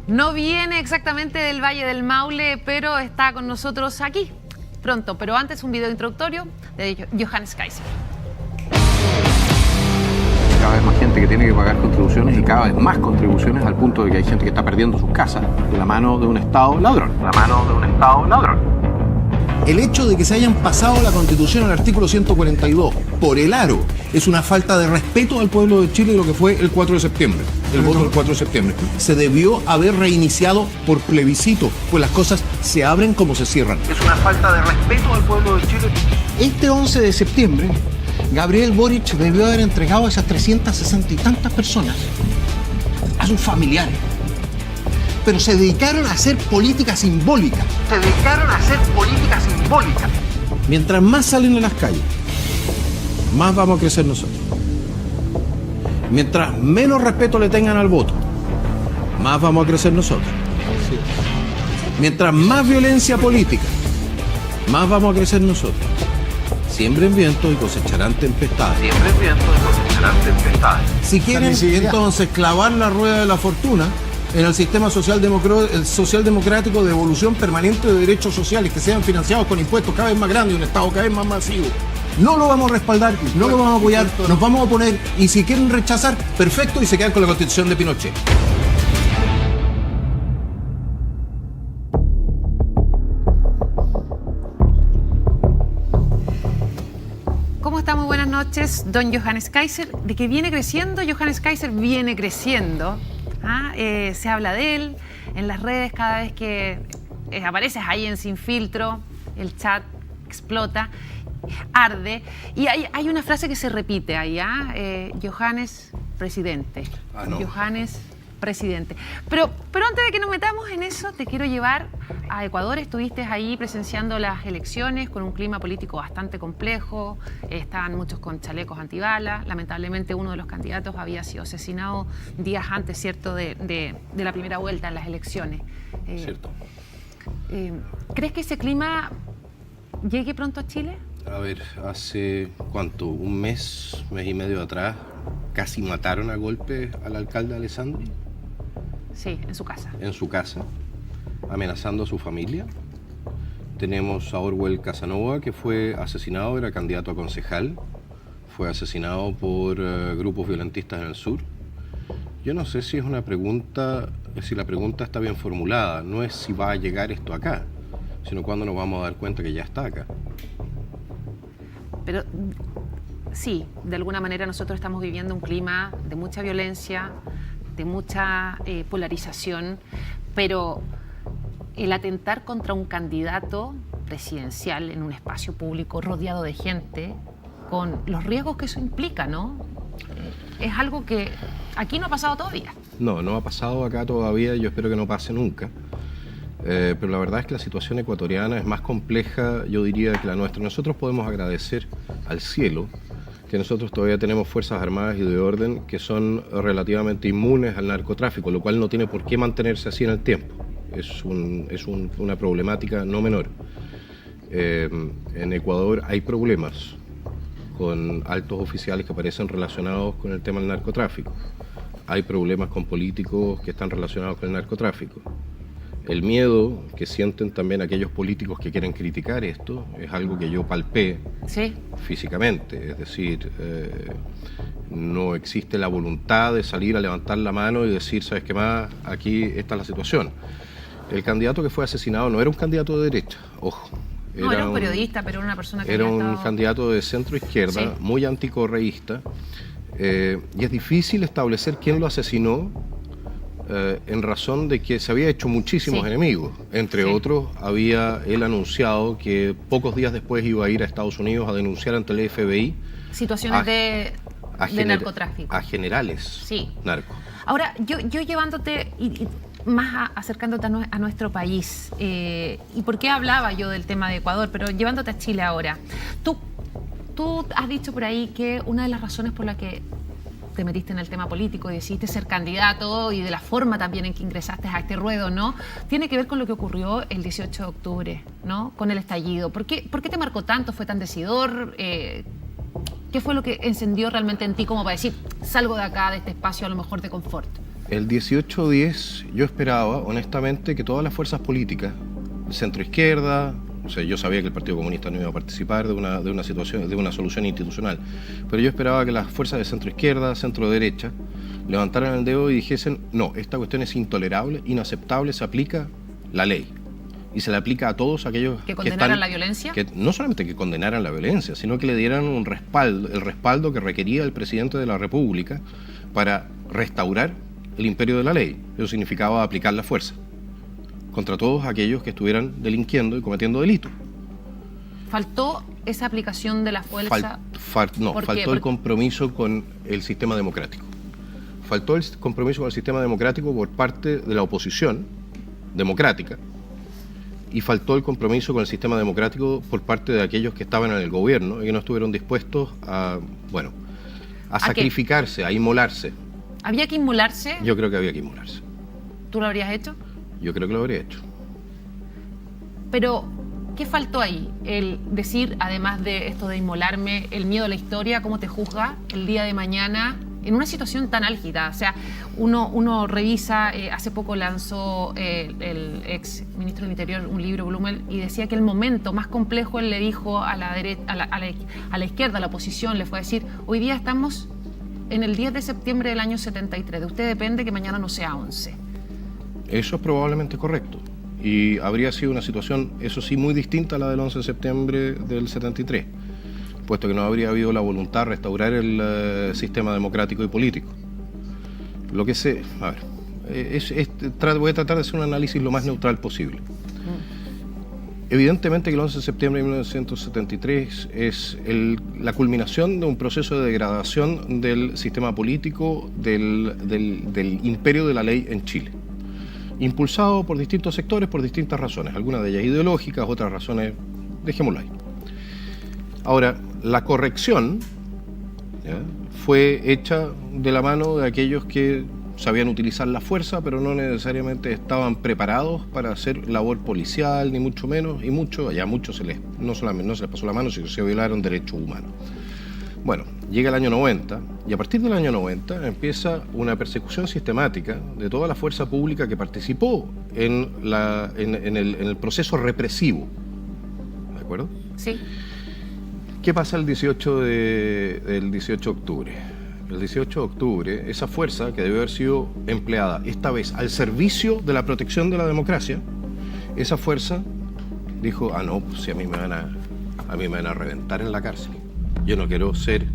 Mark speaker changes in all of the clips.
Speaker 1: No viene exactamente del Valle del Maule, pero está con nosotros aquí pronto. Pero antes un video introductorio de Johannes Kaiser.
Speaker 2: Cada vez más gente que tiene que pagar contribuciones y cada vez más contribuciones, al punto de que hay gente que está perdiendo sus casas de la mano de un Estado ladrón.
Speaker 3: El hecho de que se hayan pasado la Constitución al artículo 142 por el aro es una falta de respeto al pueblo de Chile, lo que fue el 4 de septiembre, el voto del 4 de septiembre. Se debió haber reiniciado por plebiscito, pues las cosas se abren como se cierran.
Speaker 2: Es una falta de respeto al pueblo de Chile.
Speaker 3: Este 11 de septiembre, Gabriel Boric debió haber entregado a esas 360 y tantas personas a sus familiares. Pero se dedicaron a hacer política simbólica. Mientras más salen a las calles, más vamos a crecer nosotros. Mientras menos respeto le tengan al voto, más vamos a crecer nosotros. Mientras más violencia política, más vamos a crecer nosotros. Siembren viento y cosecharán tempestades. Si quieren entonces clavar la rueda de la fortuna en el sistema socialdemocrático de evolución permanente de derechos sociales que sean financiados con impuestos cada vez más grandes y un Estado cada vez más masivo, no lo vamos a respaldar, no lo vamos a apoyar, nos vamos a oponer, y si quieren rechazar, perfecto, y se quedan con la Constitución de Pinochet.
Speaker 1: ¿Cómo está? Muy buenas noches, don Johannes Kaiser. De que viene creciendo, Johannes Kaiser viene creciendo. Se habla de él en las redes cada vez que apareces ahí en Sin Filtro, el chat explota, arde. Y hay una frase que se repite ahí, Johannes presidente.
Speaker 3: No.
Speaker 1: Johannes presidente. Pero antes de que nos metamos en eso, te quiero llevar a Ecuador. Estuviste ahí presenciando las elecciones con un clima político bastante complejo. Estaban muchos con chalecos antibalas. Lamentablemente uno de los candidatos había sido asesinado días antes, ¿cierto?, de la primera vuelta en las elecciones.
Speaker 4: Cierto.
Speaker 1: ¿Crees que ese clima llegue pronto a Chile?
Speaker 4: A ver, hace ¿cuánto? Un mes y medio atrás, casi mataron a golpes al alcalde Alessandri.
Speaker 1: Sí, en su casa.
Speaker 4: En su casa, amenazando a su familia. Tenemos a Orwell Casanova, que fue asesinado, era candidato a concejal. Fue asesinado por grupos violentistas en el sur. Yo no sé si es una pregunta, si la pregunta está bien formulada. No es si va a llegar esto acá, sino cuándo nos vamos a dar cuenta que ya está acá.
Speaker 1: Pero sí, de alguna manera nosotros estamos viviendo un clima de mucha violencia, de mucha polarización, pero el atentar contra un candidato presidencial en un espacio público rodeado de gente, con los riesgos que eso implica, ¿no? Es algo que aquí no ha pasado todavía.
Speaker 4: No ha pasado acá todavía, yo espero que no pase nunca. Pero la verdad es que la situación ecuatoriana es más compleja, yo diría, que la nuestra. Nosotros podemos agradecer al cielo que nosotros todavía tenemos fuerzas armadas y de orden que son relativamente inmunes al narcotráfico, lo cual no tiene por qué mantenerse así en el tiempo. Es una problemática no menor. En Ecuador hay problemas con altos oficiales que aparecen relacionados con el tema del narcotráfico. Hay problemas con políticos que están relacionados con el narcotráfico. El miedo que sienten también aquellos políticos que quieren criticar esto es algo que yo palpé físicamente, es decir, no existe la voluntad de salir a levantar la mano y decir, ¿sabes qué más? Aquí está la situación. El candidato que fue asesinado no era un candidato de derecha, ojo.
Speaker 1: No, era un periodista, pero era una persona que
Speaker 4: era
Speaker 1: había
Speaker 4: un
Speaker 1: estado...
Speaker 4: candidato de centro izquierda,
Speaker 1: Sí.
Speaker 4: muy anticorreísta, y es difícil establecer quién lo asesinó, en razón de que se había hecho muchísimos enemigos. Entre otros, había él anunciado que pocos días después iba a ir a Estados Unidos a denunciar ante el FBI
Speaker 1: situaciones de narcotráfico.
Speaker 4: A generales narcos.
Speaker 1: Ahora, yo llevándote y más acercándote a nuestro país, y por qué hablaba yo del tema de Ecuador, pero llevándote a Chile ahora. Tú has dicho por ahí que una de las razones por la que te metiste en el tema político y decidiste ser candidato y de la forma también en que ingresaste a este ruedo, ¿no? Tiene que ver con lo que ocurrió el 18 de octubre, ¿no? Con el estallido. ¿Por qué te marcó tanto? ¿Fue tan decidor? ¿Qué fue lo que encendió realmente en ti como para decir, salgo de acá, de este espacio a lo mejor de confort?
Speaker 4: El 18-10 yo esperaba, honestamente, que todas las fuerzas políticas, centro-izquierda, o sea, yo sabía que el Partido Comunista no iba a participar de una situación, de una solución institucional, pero yo esperaba que las fuerzas de centro-izquierda, centro-derecha, levantaran el dedo y dijesen, no, esta cuestión es intolerable, inaceptable, se aplica la ley. Y se le aplica a todos aquellos
Speaker 1: que condenaran la violencia.
Speaker 4: Que no solamente que condenaran la violencia, sino que le dieran un respaldo, el respaldo que requería el presidente de la República para restaurar el imperio de la ley. Eso significaba aplicar la fuerza contra todos aquellos que estuvieran delinquiendo y cometiendo delitos.
Speaker 1: ¿Faltó esa aplicación de la fuerza?
Speaker 4: Faltó el compromiso con el sistema democrático. Faltó el compromiso con el sistema democrático por parte de la oposición democrática, y faltó el compromiso con el sistema democrático por parte de aquellos que estaban en el gobierno y que no estuvieron dispuestos a sacrificarse, a inmolarse.
Speaker 1: ¿Había que inmolarse?
Speaker 4: Yo creo que había que inmolarse.
Speaker 1: ¿Tú lo habrías hecho?
Speaker 4: Yo creo que lo habría hecho.
Speaker 1: Pero, ¿qué faltó ahí? El decir, además de esto de inmolarme, el miedo a la historia, ¿cómo te juzga el día de mañana en una situación tan álgida? O sea, uno revisa, hace poco lanzó el ex ministro del Interior un libro, Blumel, y decía que el momento más complejo, él le dijo a la izquierda, a la oposición, le fue a decir, hoy día estamos en el 10 de septiembre del año 73, de usted depende que mañana no sea 11.
Speaker 4: Eso es probablemente correcto. Y habría sido una situación, eso sí, muy distinta a la del 11 de septiembre del 73, puesto que no habría habido la voluntad de restaurar el sistema democrático y político. Lo que sé, a ver, voy a tratar de hacer un análisis lo más neutral posible. Evidentemente que el 11 de septiembre de 1973 es la culminación de un proceso de degradación del sistema político, del imperio de la ley en Chile, impulsado por distintos sectores por distintas razones, algunas de ellas ideológicas, otras razones, dejémoslo ahí. Ahora, la corrección fue hecha de la mano de aquellos que sabían utilizar la fuerza, pero no necesariamente estaban preparados para hacer labor policial, ni mucho menos, y muchos no solamente se les pasó la mano, sino que se violaron derechos humanos. Bueno, llega el año 90, y a partir del año 90 empieza una persecución sistemática de toda la fuerza pública que participó en el proceso represivo. ¿De acuerdo?
Speaker 1: Sí.
Speaker 4: ¿Qué pasa el 18 de octubre? El 18 de octubre, esa fuerza que debe haber sido empleada esta vez al servicio de la protección de la democracia, esa fuerza dijo, no, pues si a mí me van a reventar en la cárcel. Yo no quiero ser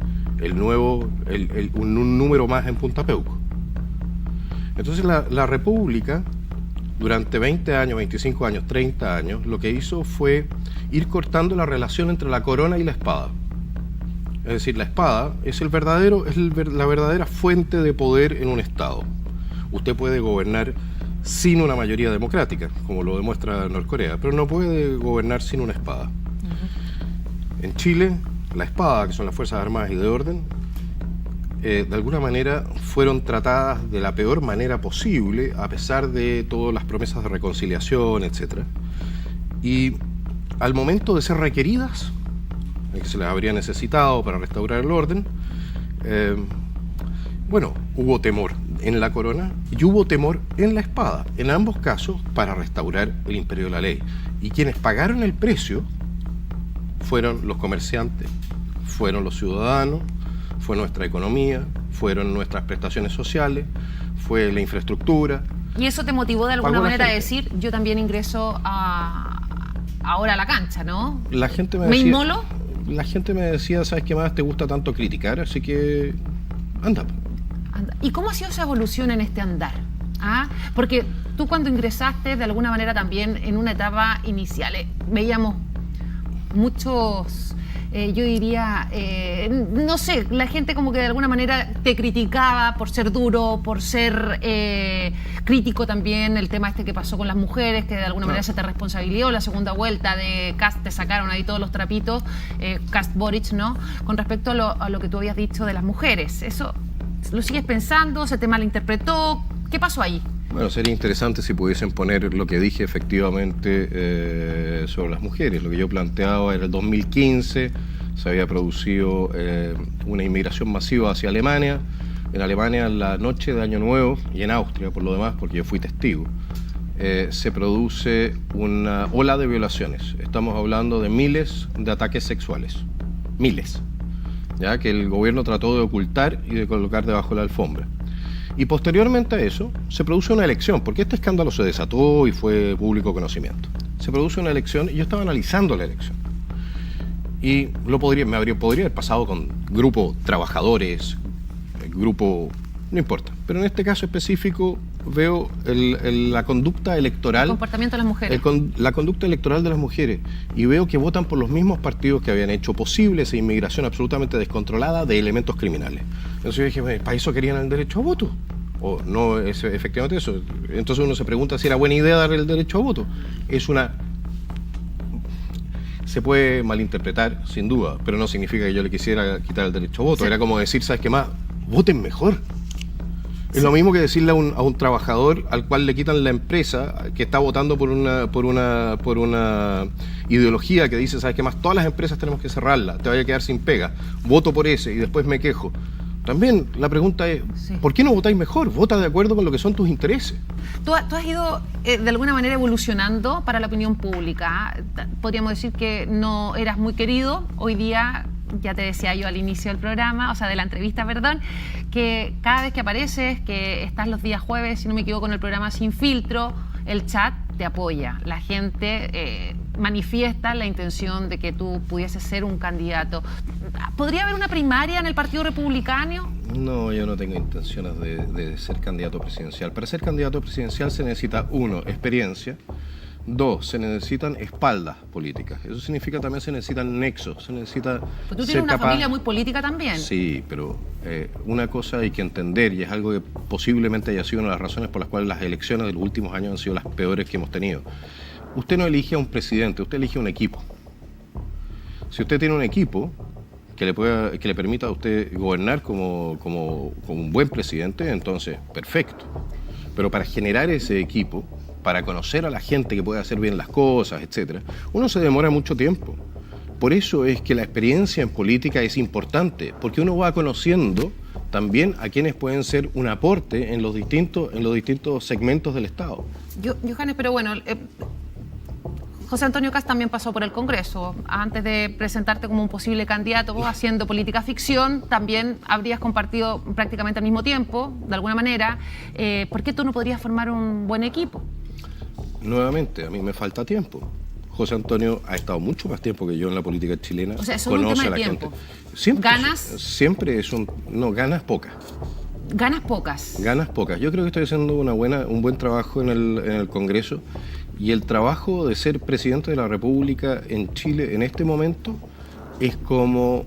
Speaker 4: un número más en Punta Peuco. Entonces la República, durante 20 años, 25 años, 30 años, lo que hizo fue ir cortando la relación entre la corona y la espada. Es decir, la espada es la verdadera fuente de poder en un Estado. Usted puede gobernar sin una mayoría democrática, como lo demuestra Norcorea, pero no puede gobernar sin una espada. En Chile, la espada, que son las Fuerzas Armadas y de Orden, de alguna manera fueron tratadas de la peor manera posible, a pesar de todas las promesas de reconciliación, etc. Y al momento de ser requeridas, que se les habría necesitado para restaurar el orden, hubo temor en la corona y hubo temor en la espada, en ambos casos para restaurar el imperio de la ley. Y quienes pagaron el precio fueron los comerciantes, fueron los ciudadanos, fue nuestra economía, fueron nuestras prestaciones sociales, fue la infraestructura.
Speaker 1: ¿Y eso te motivó de alguna manera a decir, yo también ingreso ahora a la cancha, ¿no?
Speaker 4: La gente me decía, ¿inmolo? La gente me decía, ¿sabes qué más? Te gusta tanto criticar, así que anda.
Speaker 1: ¿Y cómo ha sido esa evolución en este andar? Porque tú cuando ingresaste, de alguna manera también en una etapa inicial, veíamos muchos, yo diría, no sé, la gente como que de alguna manera te criticaba por ser duro, por ser crítico también, el tema que pasó con las mujeres, que de alguna manera se te responsabilizó, la segunda vuelta de Kast, te sacaron ahí todos los trapitos, Kast-Boric, ¿no? Con respecto a lo que tú habías dicho de las mujeres, ¿eso lo sigues pensando? ¿Se te malinterpretó? ¿Qué pasó ahí?
Speaker 4: Bueno, sería interesante si pudiesen poner lo que dije efectivamente sobre las mujeres. Lo que yo planteaba era el 2015, se había producido una inmigración masiva hacia Alemania, En Alemania, en la noche de Año Nuevo, y en Austria, por lo demás, porque yo fui testigo, se produce una ola de violaciones. Estamos hablando de miles de ataques sexuales. Miles. ¿Ya? Que el gobierno trató de ocultar y de colocar debajo de la alfombra. Y posteriormente a eso, se produce una elección, porque este escándalo se desató y fue público conocimiento. Se produce una elección y yo estaba analizando la elección. Y podría haber pasado con grupo trabajadores, grupo, no importa. Pero en este caso específico veo la conducta electoral.
Speaker 1: El comportamiento de las mujeres.
Speaker 4: La conducta electoral de las mujeres. Y veo que votan por los mismos partidos que habían hecho posible esa inmigración absolutamente descontrolada de elementos criminales. Entonces yo dije, ¿para eso querían el derecho a voto? O no es efectivamente eso. Entonces uno se pregunta si era buena idea darle el derecho a voto. Se puede malinterpretar, sin duda, pero no significa que yo le quisiera quitar el derecho a voto. Sí. Era como decir, ¿sabes qué más? Voten mejor. Sí. Es lo mismo que decirle a un trabajador al cual le quitan la empresa, que está votando por una ideología que dice, ¿sabes qué más? Todas las empresas tenemos que cerrarlas, te vaya a quedar sin pega. Voto por ese y después me quejo. También la pregunta es, sí, ¿por qué no votáis mejor? Vota de acuerdo con lo que son tus intereses.
Speaker 1: Tú has ido de alguna manera evolucionando para la opinión pública. Podríamos decir que no eras muy querido. Hoy día, ya te decía yo al inicio del programa, o sea, de la entrevista, perdón, que cada vez que apareces, que estás los días jueves, si no me equivoco, en el programa Sin Filtro, el chat te apoya. La gente manifiesta la intención de que tú pudieses ser un candidato. ¿Podría haber una primaria en el Partido Republicano?
Speaker 4: No, yo no tengo intenciones de ser candidato presidencial. Para ser candidato presidencial se necesita, 1, experiencia. 2, se necesitan espaldas políticas. Eso significa también se necesitan nexos. Se necesita.
Speaker 1: Pero tú tienes una familia muy política también.
Speaker 4: Sí, pero una cosa hay que entender, y es algo que posiblemente haya sido una de las razones por las cuales las elecciones de los últimos años han sido las peores que hemos tenido. Usted no elige a un presidente, usted elige un equipo. Si usted tiene un equipo que le permita a usted gobernar como un buen presidente, entonces, perfecto. Pero para generar ese equipo, para conocer a la gente que puede hacer bien las cosas, etcétera, uno se demora mucho tiempo. Por eso es que la experiencia en política es importante, porque uno va conociendo también a quienes pueden ser un aporte en los distintos segmentos del Estado.
Speaker 1: Johannes, pero bueno, José Antonio Kast también pasó por el Congreso. Antes de presentarte como un posible candidato, vos haciendo política ficción, también habrías compartido prácticamente al mismo tiempo, de alguna manera. ¿Por qué tú no podrías formar un buen equipo?
Speaker 4: Nuevamente, a mí me falta tiempo. José Antonio ha estado mucho más tiempo que yo en la política chilena.
Speaker 1: O sea, es solo un tema de tiempo. ¿Ganas?
Speaker 4: Siempre es ganas pocas.
Speaker 1: ¿Ganas pocas?
Speaker 4: Ganas pocas. Yo creo que estoy haciendo un buen trabajo en el Congreso, y el trabajo de ser presidente de la República en Chile en este momento es como,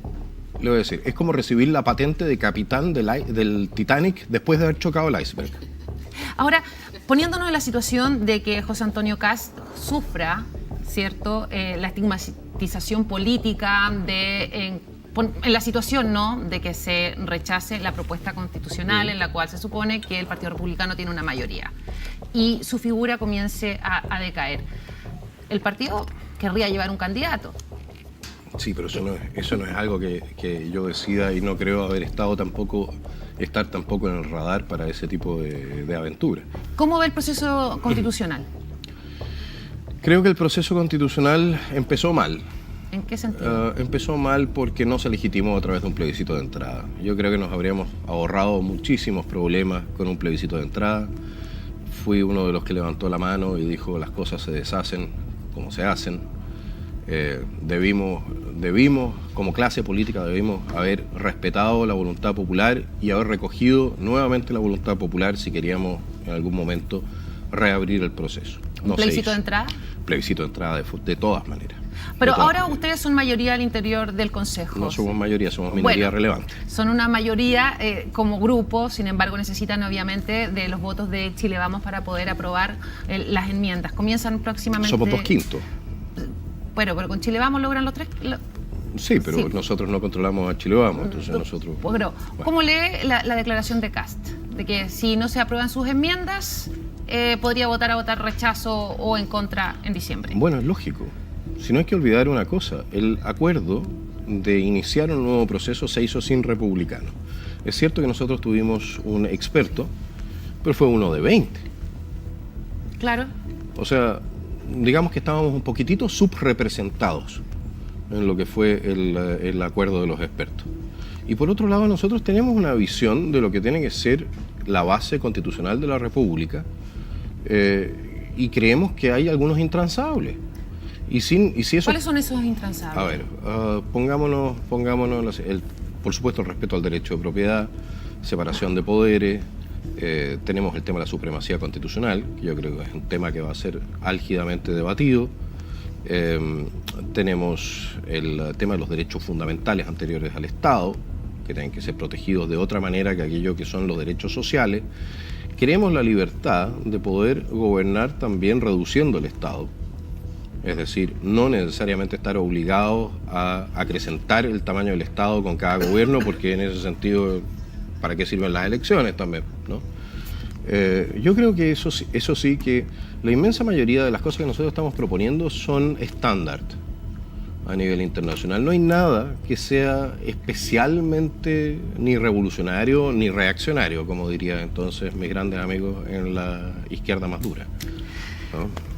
Speaker 4: le voy a decir, es como recibir la patente de capitán del Titanic después de haber chocado el iceberg.
Speaker 1: Ahora, poniéndonos en la situación de que José Antonio Kast sufra, ¿cierto?, la estigmatización política en la situación, ¿no?, de que se rechace la propuesta constitucional en la cual se supone que el Partido Republicano tiene una mayoría y su figura comience a decaer. El partido querría llevar un candidato.
Speaker 4: Sí, pero eso no es algo que yo decida, y no creo estar tampoco en el radar para ese tipo de aventura.
Speaker 1: ¿Cómo ve el proceso constitucional?
Speaker 4: Creo que el proceso constitucional empezó mal.
Speaker 1: ¿En qué sentido?
Speaker 4: Empezó mal porque no se legitimó a través de un plebiscito de entrada. Yo creo que nos habríamos ahorrado muchísimos problemas con un plebiscito de entrada. Fui uno de los que levantó la mano y dijo las cosas se deshacen como se hacen. Debimos, como clase política, debimos haber respetado la voluntad popular y haber recogido nuevamente la voluntad popular si queríamos en algún momento reabrir el proceso.
Speaker 1: ¿Un plebiscito de entrada?
Speaker 4: Plebiscito de entrada, de todas maneras.
Speaker 1: Pero ahora ustedes son mayoría al interior del Consejo.
Speaker 4: No somos mayoría, somos minoría relevante.
Speaker 1: Son una mayoría como grupo, sin embargo necesitan obviamente de los votos de Chile Vamos para poder aprobar las enmiendas. Comienzan próximamente...
Speaker 4: Somos 2/5.
Speaker 1: Bueno, pero con Chile Vamos logran los 3...
Speaker 4: Sí, pero sí, nosotros no controlamos a Chile Vamos, entonces nosotros...
Speaker 1: Bueno, ¿cómo lee la declaración de Kast? De que si no se aprueban sus enmiendas, podría votar rechazo o en contra en diciembre.
Speaker 4: Bueno, es lógico. Si no hay que olvidar una cosa, el acuerdo de iniciar un nuevo proceso se hizo sin republicanos. Es cierto que nosotros tuvimos un experto, pero fue uno de 20.
Speaker 1: Claro.
Speaker 4: O sea, digamos que estábamos un poquitito subrepresentados en lo que fue el acuerdo de los expertos. Y por otro lado, nosotros tenemos una visión de lo que tiene que ser la base constitucional de la República, y creemos que hay algunos intransables. Y si eso...
Speaker 1: ¿Cuáles son esos intransables?
Speaker 4: A ver, pongámonos por supuesto, el respeto al derecho de propiedad, separación de poderes, tenemos el tema de la supremacía constitucional, que yo creo que es un tema que va a ser álgidamente debatido. Tenemos el tema de los derechos fundamentales anteriores al Estado, que tienen que ser protegidos de otra manera que aquello que son los derechos sociales. Queremos la libertad de poder gobernar también reduciendo el Estado. Es decir, no necesariamente estar obligados a acrecentar el tamaño del Estado con cada gobierno, porque en ese sentido, ¿para qué sirven las elecciones también, ¿no? Yo creo que eso sí, que la inmensa mayoría de las cosas que nosotros estamos proponiendo son estándar a nivel internacional. No hay nada que sea especialmente ni revolucionario ni reaccionario, como dirían entonces mis grandes amigos en la izquierda más dura, ¿no?